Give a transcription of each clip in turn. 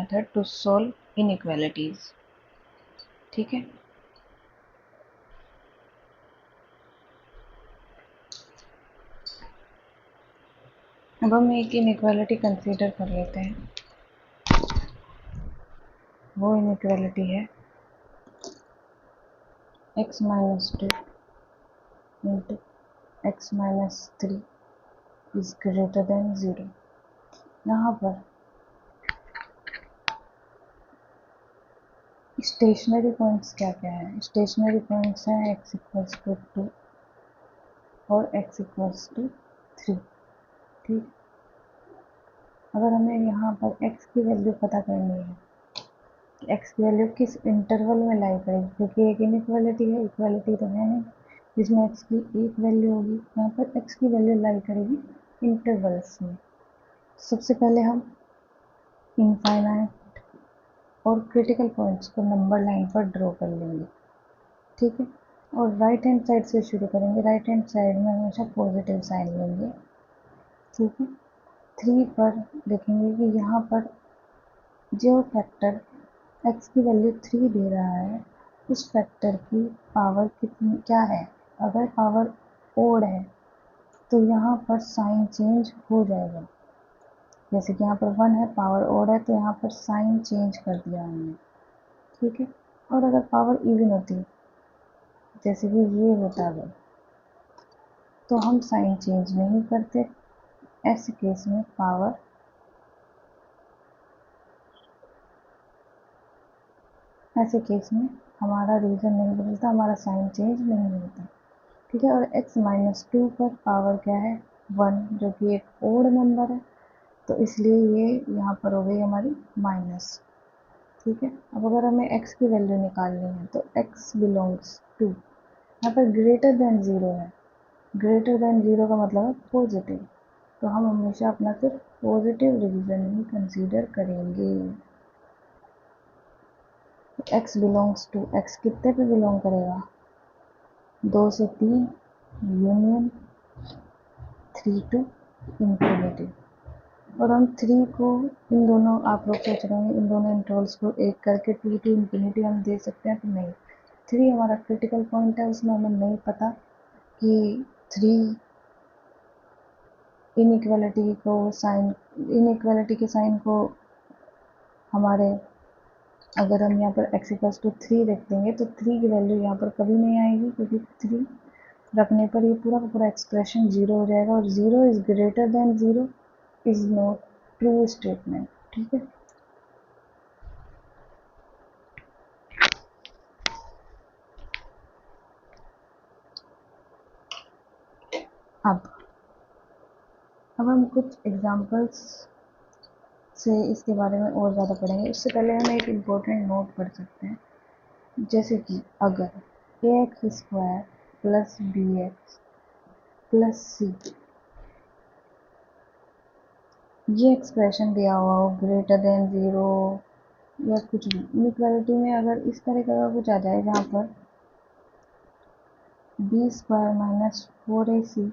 method to solve inequalities. ठीक है, अब हम एक इनइक्वालिटी कंसीडर कर लेते हैं। वो इनइक्वालिटी है x minus 2 into x minus 3 is greater than 0। यहाँ पर स्टेशनरी पॉइंट्स क्या क्या है? स्टेशनरी पॉइंट्स हैं x इक्वल्स टू 2 और x इक्वल्स टू 3। ठीक, अगर हमें यहाँ पर x की वैल्यू पता करनी है, x की वैल्यू किस इंटरवल में लाई करेगी, क्योंकि एक इनइक्वालिटी है, इक्वालिटी तो है नहीं जिसमें x की एक वैल्यू होगी। यहाँ पर x की वैल्यू लाई करेगी इंटरवल्स में। सबसे पहले हम इनफाइनाइट और क्रिटिकल पॉइंट्स को नंबर लाइन पर ड्रॉ कर लेंगे। ठीक है, और राइट हैंड साइड से शुरू करेंगे। राइट हैंड साइड में हमेशा पॉजिटिव साइन लेंगे। ठीक है, 3 पर देखेंगे कि यहाँ पर जो फैक्टर x की वैल्यू 3 दे रहा है उस फैक्टर की पावर कितनी क्या है। अगर पावर ओड है तो यहाँ पर साइन चेंज हो जाएगा। जैसे कि यहाँ पर 1 है, पावर ओड है, तो यहाँ पर साइन चेंज कर दिया हमने। ठीक है, और अगर पावर इवन होती, जैसे कि ये होता है, तो हम साइन चेंज नहीं करते। ऐसे केस में पावर ऐसे केस में हमारा रीजन नहीं बदलता, हमारा साइन चेंज नहीं होता। ठीक है, और x माइनस 2 पर पावर क्या है? 1, जो कि एक ओड नंबर है, तो इसलिए ये यहाँ पर हो गई हमारी माइनस। ठीक है, अब अगर हमें x की वैल्यू निकालनी है तो x बिलोंग्स टू, यहाँ पर ग्रेटर देन 0 है। ग्रेटर देन 0 का मतलब है पॉजिटिव, तो हम हमेशा अपना सिर्फ पॉजिटिव रीजन ही कंसीडर करेंगे। x बिलोंग्स टू, x कितने पे बिलोंग करेगा? 2 से 3 यूनियन 3 टू इंफिनिटी। और हम 3 को इन दोनों, आप लोग सोच रहे हैं इन दोनों इंटरवल्स को एक करके 2 टू इंफिनिटी हम दे सकते हैं, तो नहीं। 3 हमारा क्रिटिकल पॉइंट है, उसमें हमें नहीं पता कि 3 इनइक्वालिटी के साइन को हमारे, अगर हम यहाँ पर x इक्वल्स टू 3 रख देंगे तो 3 की वैल्यू यहाँ पर कभी नहीं आएगी, क्योंकि 3 रखने पर ये पूरा का पूरा एक्सप्रेशन 0 हो जाएगा, और 0 is greater than 0 is not true statement. ठीक है, अब हम कुछ एग्जांपल्स से इसके बारे में और ज़्यादा पढ़ेंगे। उससे पहले हम एक इम्पोर्टेंट नोट पढ़ सकते हैं, जैसे कि अगर ax² plus bx plus c ये एक्सप्रेशन दिया हुआ हो ग्रेटर देन 0 या कुछ भी इनइक्वालिटी में, अगर इस तरह का कुछ आ जाए जहाँ पर b² minus 4ac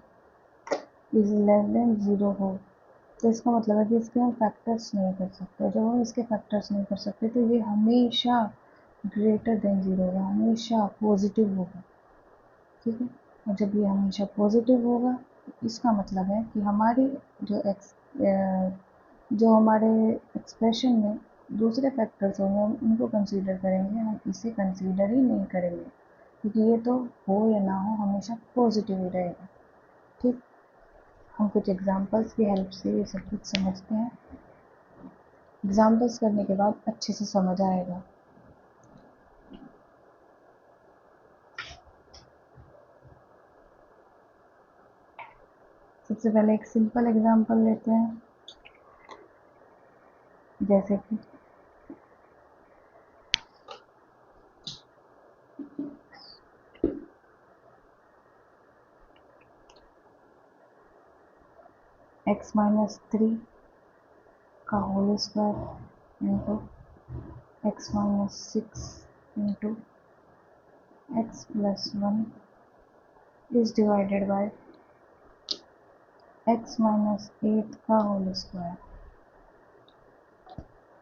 is less than 0 हो, तो इसका मतलब है कि इसके हम फैक्टर्स नहीं कर सकते। जब हम इसके फैक्टर्स नहीं कर सकते तो ये हमेशा ग्रेटर देन 0 होगा, हमेशा पॉजिटिव होगा। ठीक है, और जब ये हमेशा पॉजिटिव होगा तो इसका मतलब है कि हमारी जो हमारे एक्सप्रेशन में दूसरे फैक्टर्स होंगे हम उनको कंसीडर करेंगे, हम इसे कंसीडर ही नहीं करेंगे, क्योंकि ये तो हो या ना हो हमेशा पॉजिटिव ही रहेगा। ठीक, हम कुछ एग्जांपल्स की हेल्प से ये सब कुछ समझते हैं। एग्जांपल्स करने के बाद अच्छे से समझ आएगा। सबसे पहले एक सिंपल एग्जांपल लेते हैं, जैसे कि x माइनस 3 का whole square into x minus 6 into x plus 1 is divided by x minus 8 का whole square.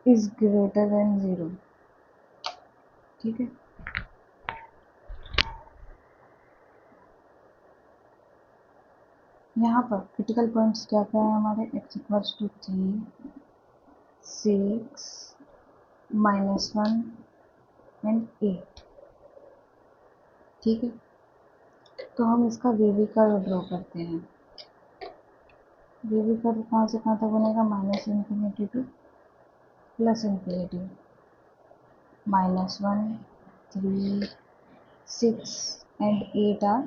Is greater than 0। ठीक है, यहाँ पर क्रिटिकल पॉइंट्स क्या क्या है हमारे, x इक्वल्स टू 3, 6, -1 एंड 8। ठीक है, तो हम इसका वेवी कर्व ड्रॉ करते हैं। वेवी कर्व कहाँ से कहाँ तक बनेगा, -∞ to +∞। -1, 3, 6 and 8 are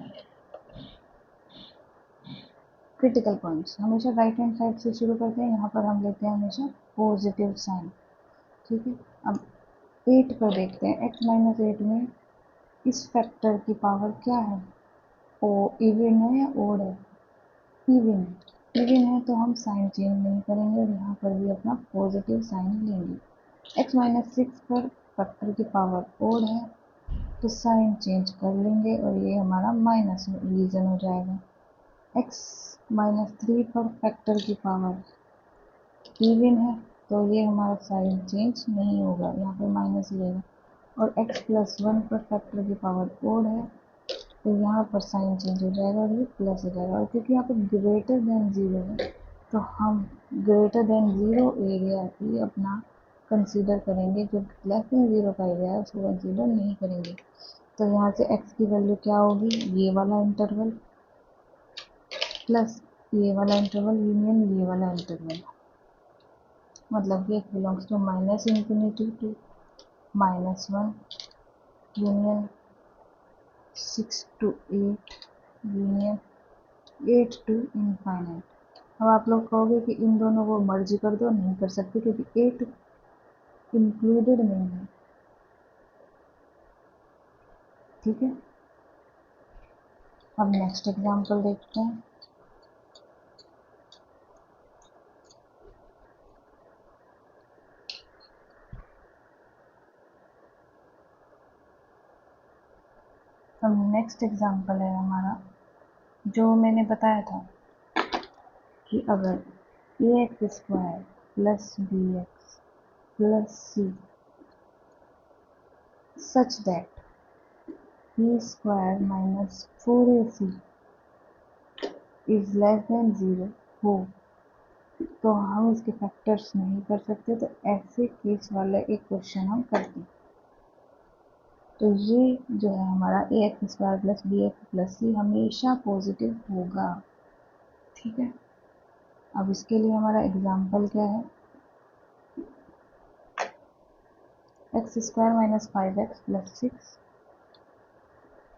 critical points. हमेशा राइट हैंड साइड से शुरू करते हैं, यहाँ पर हम लेते हैं हमेशा पॉजिटिव साइन। ठीक है, अब 8 पर देखते हैं, x-8 में इस फैक्टर की पावर क्या है, ओ इवन है या ओड है, इवन है। इवन है तो हम साइन चेंज नहीं करेंगे और यहाँ पर भी अपना पॉजिटिव साइन लेंगे। x-6 पर फैक्टर की पावर ओड है तो साइन चेंज कर लेंगे और ये हमारा माइनस रीजन हो जाएगा। x-3 पर फैक्टर की पावर इवन है तो ये हमारा साइन चेंज नहीं होगा, यहाँ पे माइनस लेगा। और x+1 पर फैक्टर की पावर ओड है तो यहाँ पर साइन चेंज हो जाएगा और ये प्लस हो जाएगा। और क्योंकि यहाँ पे ग्रेटर देन 0 है तो हम ग्रेटर देन 0 एरिया ही अपना कंसीडर करेंगे, जो लेस देन 0 का एरिया है उसको कंसीडर नहीं करेंगे। तो यहाँ से x की वैल्यू क्या होगी, ये वाला इंटरवल प्लस ये वाला इंटरवल यूनियन ये वाला इंटरवल, मतलब कि x belongs to -∞ to -1 union 6 to 8 union 8 to infinite. अब आप लोग कहोगे कि इन दोनों को मर्ज कर दो, नहीं कर सकते क्योंकि 8 इंक्लूडेड नहीं है। ठीक है, अब नेक्स्ट एग्जांपल देखते हैं। अब नेक्स्ट एग्जांपल है हमारा, जो मैंने बताया था कि अगर ax² plus bx plus c such that b² minus 4ac is less than 0 हो, तो हम इसके फैक्टर्स नहीं कर सकते, तो ऐसे केस वाला एक क्वेश्चन हम करते हैं। तो ये जो है हमारा ax² plus bx plus c हमेशा पॉजिटिव होगा। ठीक है, अब इसके लिए हमारा एग्जाम्पल क्या है, x² minus 5x plus 6,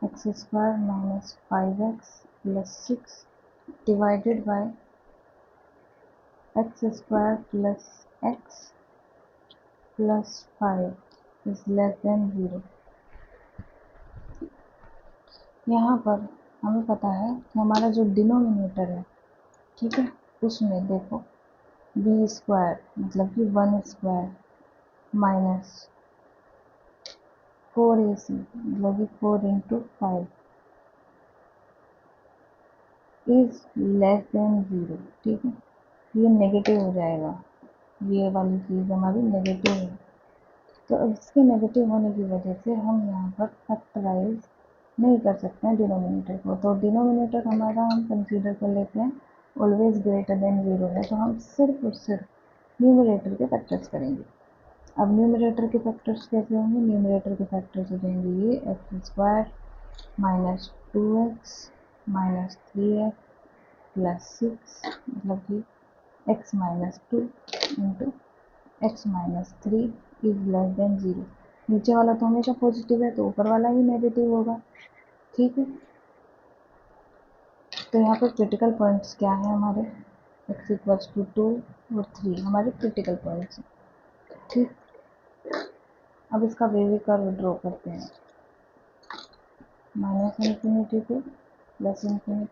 x² minus 5x plus 6 divided by x² plus x plus 5 is less than 0। यहाँ पर हमें पता है कि हमारा जो डिनोमिनेटर है, ठीक है, उसमें देखो b² मतलब कि 1² माइनस 4ac मतलब कि 4 इंटू 5 इज लेस देन 0। ठीक है, ये नेगेटिव हो जाएगा, ये वाली चीज़ हमारी नेगेटिव है। तो इसके नेगेटिव होने की वजह से हम यहाँ पर फैक्टराइज नहीं कर सकते हैं डिनोमिनेटर को। तो डिनोमिनेटर हमारा हम कंसीडर कर लेते हैं ऑलवेज ग्रेटर देन 0 है, तो हम सिर्फ और सिर्फ न्यूमरेटर के फैक्टर्स करेंगे। अब न्यूमरेटर के फैक्टर्स कैसे होंगे, न्यूमरेटर के फैक्टर्स हो जाएंगे ये x² minus 2x minus 3x plus 6 मतलब कि x minus 2 into x minus 3 is less than 0। नीचे वाला तो हमेशा पॉजिटिव है तो ऊपर वाला ही नेगेटिव होगा। ठीक है, तो यहाँ पर क्रिटिकल पॉइंट्स क्या है हमारे, x इक्वल्स टू 2 और 3 हमारे क्रिटिकल पॉइंट्स हैं। ठीक, अब इसका वेवी कर्व ड्रॉ करते हैं, -∞ टू +∞,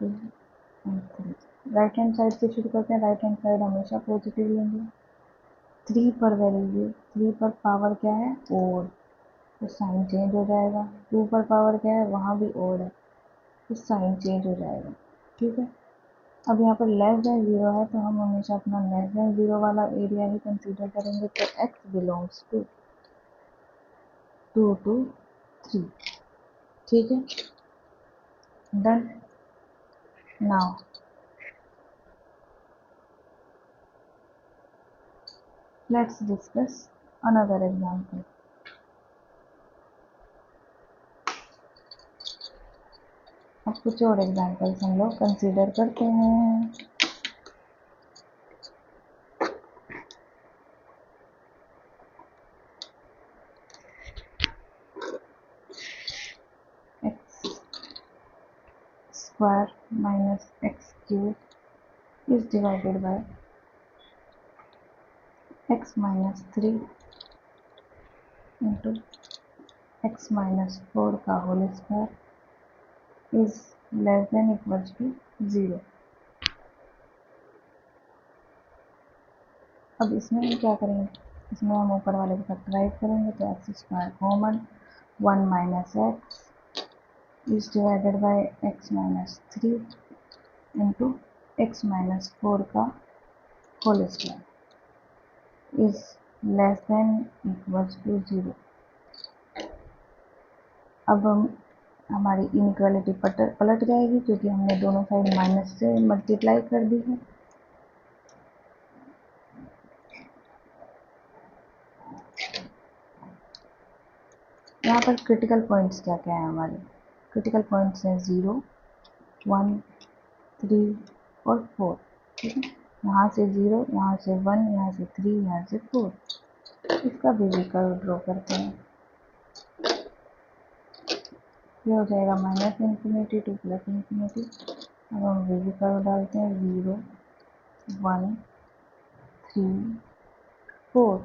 2 और 3। राइट हैंड साइड से शुरू करते हैं, राइट हैंड साइड हमेशा पॉजिटिव लेंगे। 3 पर वैल्यू, 3 पर पावर क्या है, ओड, तो साइन चेंज हो जाएगा। 2 पर पावर क्या है, वहाँ भी ओड है तो साइन चेंज हो जाएगा। ठीक है, अब यहाँ पर लेस देन 0 है तो हम हमेशा अपना लेस देन 0 वाला एरिया ही कंसीडर करेंगे। तो x बिलोंग्स टू 2 to 3। ठीक है, done. Now let's discuss another example. अब कुछ और एग्जाम्पल्स हम लोग कंसीडर करते हैं। X square minus x cube is divided by x minus 3 into x minus 4 का whole square is less than equals to 0। अब इसमें हम क्या करेंगे, इसमें हम ऊपर वाले को फैक्टराइज करेंगे तो x square common 1 minus x is divided by x minus 3 into x minus 4 का whole square is less than equals to 0। अब हमारी इनइक्वालिटी पलट जाएगी क्योंकि हमने दोनों साइड माइनस से मल्टीप्लाई कर दी है। यहाँ पर क्रिटिकल पॉइंट्स क्या क्या है हमारे, क्रिटिकल पॉइंट्स हैं 0, 1, 3 और 4। ठीक है, यहाँ से 0, यहाँ से 1, यहाँ से 3, यहाँ से 4। इसका भी कर्व ड्रॉ करते हैं। ये हो जाएगा minus infinity two plus infinity. अब हम वी कर्व डालते हैं 0, 1, 3, 4।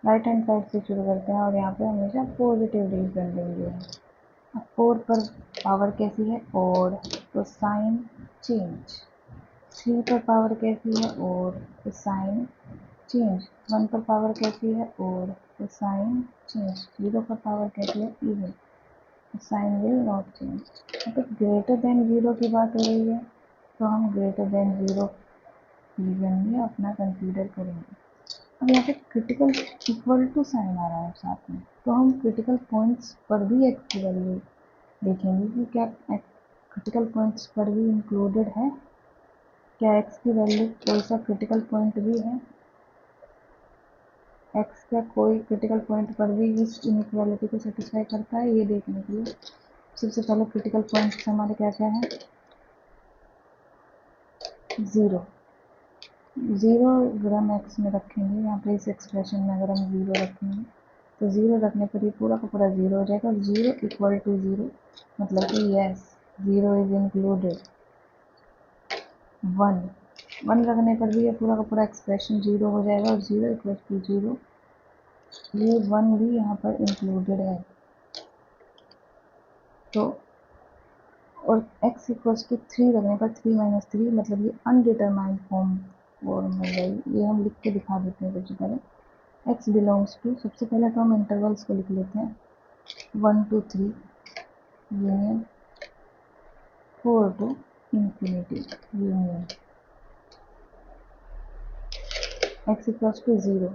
राइट हैंड साइड से शुरू करते हैं और यहाँ पे हमेशा पॉजिटिव डिवीजन लेंगे। अब 4 पर पावर कैसी है, ओड, तो साइन चेंज। 3 पर पावर कैसी है, ओड, तो साइन चेंज। 1 पर पावर कैसी है, ओड, तो साइन चेंज। 0 पर पावर कैसी है, इवन, तो साइन विल नॉट चेंज। तो ग्रेटर देन 0 की बात हो रही है तो हम ग्रेटर देन 0 रीजन में अपना कंसीडर करेंगे। अब यहाँ पे क्रिटिकल इक्वल टू साइन आ रहा है साथ में, तो हम क्रिटिकल पॉइंट्स पर भी एक्स की वैल्यू देखेंगे कि क्या क्रिटिकल पॉइंट्स पर भी इंक्लूडेड है, क्या एक्स की वैल्यू कोई सा क्रिटिकल पॉइंट भी है, एक्स का कोई क्रिटिकल पॉइंट पर भी इस इनइक्वालिटी को सेटिस्फाई करता है। ये देखने के लिए सबसे पहले क्रिटिकल पॉइंट्स हमारे क्या क्या हैं, 0। 0 अगर हम एक्स में रखेंगे, यहाँ पे इस एक्सप्रेशन में अगर हम 0 रखेंगे तो 0 रखने पर ये पूरा का पूरा 0 हो जाएगा। और 0 इक्वल टू 0 मतलब कि यस 0 इज इंक्लूडेड। 1 रखने पर भी ये पूरा का पूरा एक्सप्रेशन 0 हो जाएगा और 0 इक्वल टू 0, ये 1 भी यहाँ पर इंक्लूडेड है। तो और x इक्वल्स टू 3 रखने पर 3 माइनस 3 मतलब ये अनडिटरमाइंड फॉर्म हो जाएगी। ये हम लिख के दिखा देते हैं सबसे पहले। x बिलोंग्स टू, सबसे पहले तो हम इंटरवल्स को लिख लेते हैं, 1 to 3 union 4 to infinity union x equals to 0।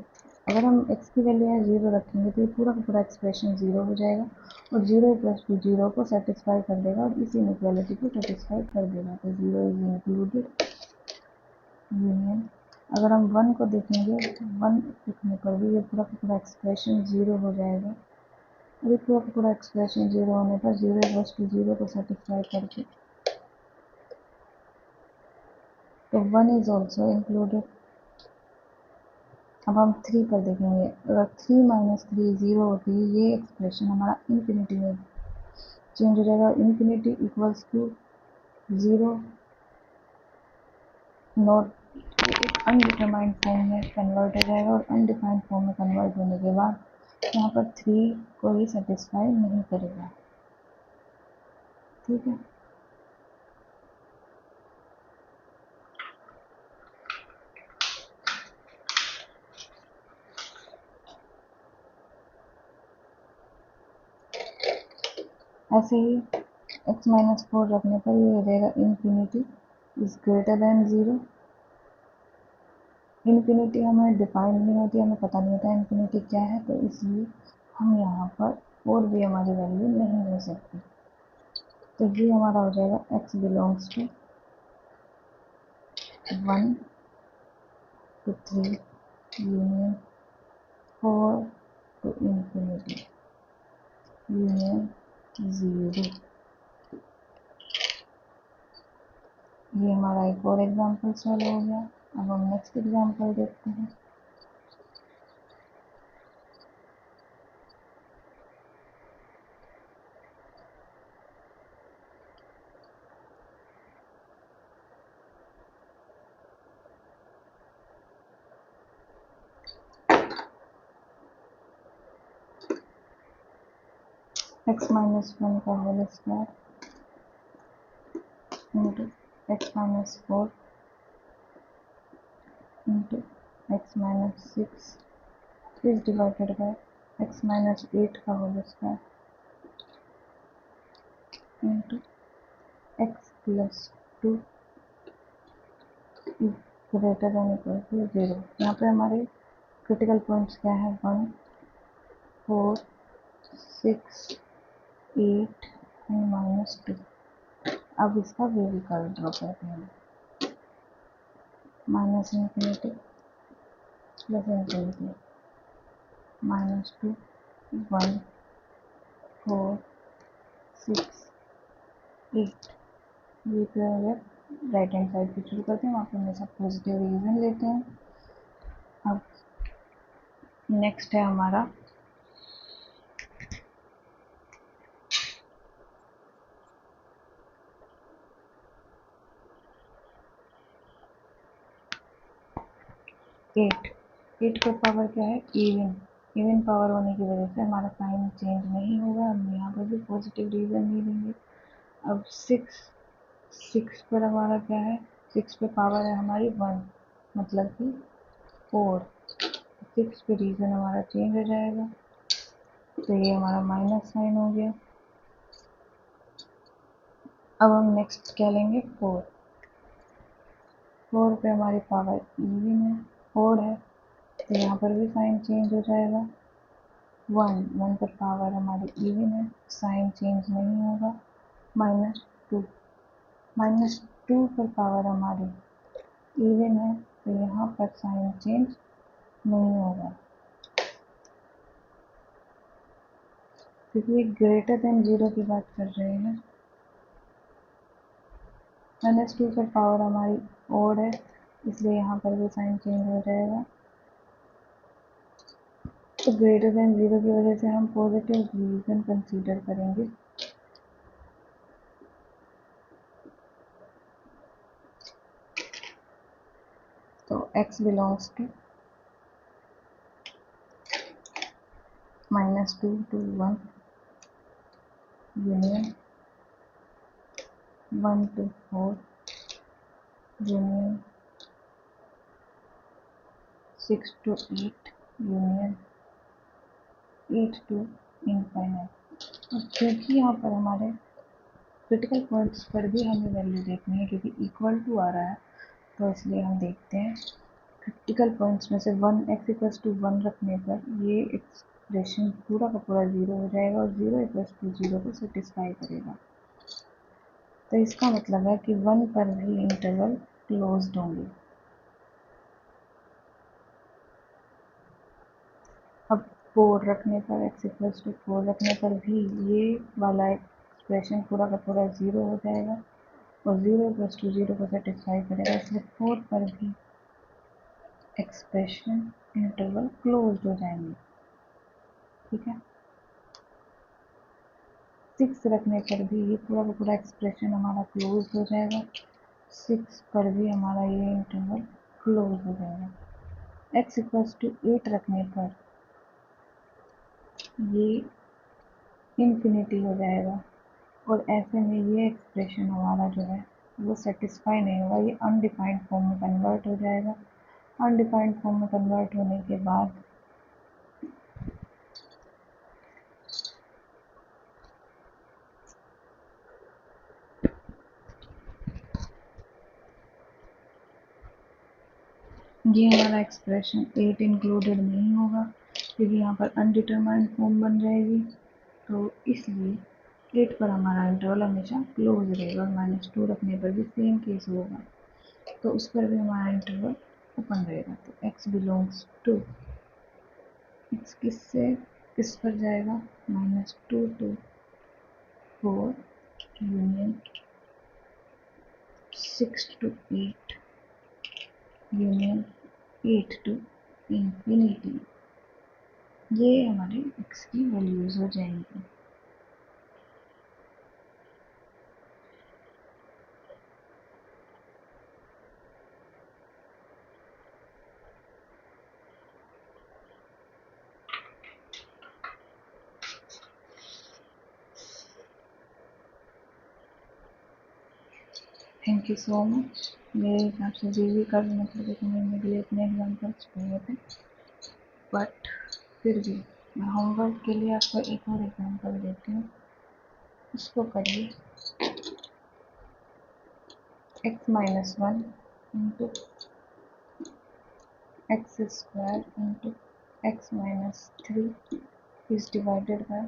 अगर हम x की वैल्यू यहाँ 0 रखेंगे तो ये पूरा का पूरा एक्सप्रेशन 0 हो जाएगा और 0 इक्वल्स टू 0 को सेटिस्फाई कर देगा और इस इनइक्वालिटी को सेटिस्फाई कर देगा। तो 0 इज इंक्लूडेड यूनियन। अगर हम 1 को देखेंगे, 1 लिखने पर भी ये पूरा का पूरा एक्सप्रेशन 0 हो जाएगा और ये पूरा का पूरा एक्सप्रेशन 0 होने पर 0 इक्वल्स टू 0 को सेटिस्फाई करके तो 1 इज ऑल्सो इंक्लूडेड। अब हम 3 पर देखेंगे, अगर 3 माइनस 3 0 होती है, ये एक्सप्रेशन हमारा इन्फिनिटी में चेंज हो जाएगा। इन्फिनिटी इक्वल्स टू 0 नॉट, एक अनडिटरमाइंड फॉर्म में कन्वर्ट हो जाएगा और अनडिफाइंड फॉर्म में कन्वर्ट होने के बाद यहाँ पर 3 को ही सेटिस्फाई नहीं करेगा। ठीक है, ऐसे ही x माइनस 4 रखने पर ये हो जाएगा infinity is greater than 0। Infinity हमें डिफाइन नहीं होती, हमें पता नहीं होता इन्फिनिटी क्या है, तो इसलिए हम यहाँ पर और भी हमारी वैल्यू नहीं ले सकते। तो ये हमारा हो जाएगा x belongs to 1 to 3 union 4 to infinity union 0। ये हमारा एक और एग्जाम्पल सॉल्व हो गया। अब हम नेक्स्ट एग्जाम्पल देखते हैं। x माइनस 1 का whole square into x minus 4 into x minus 6 is divided by x minus 8 का whole square into x plus 2 greater than equal to 0। यहाँ पे हमारे क्रिटिकल पॉइंट्स क्या है, 1 4 6 8 एंड माइनस 2। अब इसका वे भी कर्व ड्रॉ करते हैं। Minus infinity plus infinity minus 2 1 4 6 8। ये पे अगर राइट हैंड साइड से शुरू करते हैं, वहाँ पे हमेशा पॉजिटिव रीजन लेते हैं। अब नेक्स्ट है हमारा एट का पावर क्या है, इवन पावर होने की वजह से हमारा साइन चेंज नहीं होगा। हम यहाँ पर भी पॉजिटिव रीजन नहीं लेंगे। अब सिक्स पर हमारा क्या है, 6 पे पावर है हमारी 1, मतलब कि 4। 6 पे रीजन हमारा चेंज हो जाएगा, तो ये हमारा माइनस साइन हो गया। अब हम नेक्स्ट क्या लेंगे, 4 पे हमारी पावर इवन है, 4 है, तो यहाँ पर भी साइन चेंज हो जाएगा। 1 पर पावर हमारी इवन है, साइन चेंज नहीं होगा। माइनस टू पर पावर हमारी इवन है, तो यहाँ पर साइन चेंज नहीं होगा, क्योंकि ये ग्रेटर देन 0 की बात कर रहे हैं। -2 पर पावर हमारी ओड है, इसलिए यहाँ पर भी साइन चेंज हो जाएगा। तो ग्रेटर देन 0 की वजह से हम पॉजिटिव रीजन कंसीडर करेंगे। तो x belongs to -2 to 1 union 1 to 4 union 6 to 8 union 8 to infinite. क्योंकि यहाँ पर हमारे क्रिटिकल पॉइंट्स पर भी हमें वैल्यू देखनी है, क्योंकि इक्वल टू आ रहा है, तो इसलिए हम देखते हैं क्रिटिकल पॉइंट्स में से 1 x इक्वल्स टू 1 रखने पर ये एक्सप्रेशन पूरा का पूरा 0 हो जाएगा और 0 इक्वल्स टू 0 को सेटिस्फाई करेगा। तो इसका मतलब है कि 1 पर भी इंटरवल क्लोज्ड होंगे। अब 4 रखने पर, x इक्वल्स टू 4 रखने पर भी ये वाला एक्सप्रेशन पूरा का पूरा 0 हो जाएगा और 0 इक्वल्स टू 0 को सेटिस्फाई करेगा, इसलिए 4 पर भी एक्सप्रेशन इंटरवल क्लोज्ड हो जाएंगे। ठीक है, 6 रखने पर भी ये पूरा का पूरा एक्सप्रेशन हमारा क्लोज हो जाएगा, 6 पर भी हमारा ये इंटरवल क्लोज हो जाएगा। x इक्वल्स टू 8 रखने पर ये इन्फिनिटी हो जाएगा और ऐसे में ये एक्सप्रेशन हमारा जो है वो सेटिस्फाई नहीं होगा, ये अनडिफाइंड फॉर्म में कन्वर्ट हो जाएगा। अनडिफाइंड फॉर्म में कन्वर्ट होने के बाद ये हमारा एक्सप्रेशन 8 इंक्लूडेड नहीं होगा क्योंकि यहाँ पर अनडिटरमाइंड फॉर्म बन जाएगी, तो इसलिए 8 पर हमारा इंटरवल हमेशा क्लोज रहेगा, और -2 रखने पर भी सेम केस होगा, तो उस पर भी हमारा इंटरवल ओपन रहेगा। तो x बिलोंग्स टू, x किससे किस पर जाएगा, -2 to 4 union 6 to 8 union 8 to infinity. ये हमारे x की वैल्यूज हो जाएंगी। Thank you so much. मेरे हिसाब से भी कर मतलब समझने के लिए इतने एग्जाम्पल्स बहुत हैं, बट फिर भी मैं होमवर्क के लिए आपको एक और एग्जाम्पल देती हूँ, उसको करिए। x-1 into x square into x-3 is divided by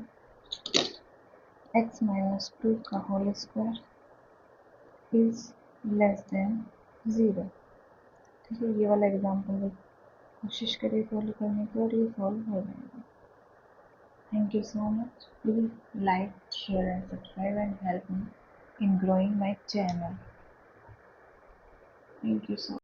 x-2 का whole square is less than 0। ठीक है, ये वाला एग्जाम्पल कोशिश करिए सॉल्व करने की और ये सॉल्व हो जाएगा। Thank you so much. Please like, share and subscribe and help me in growing my channel. Thank you so much.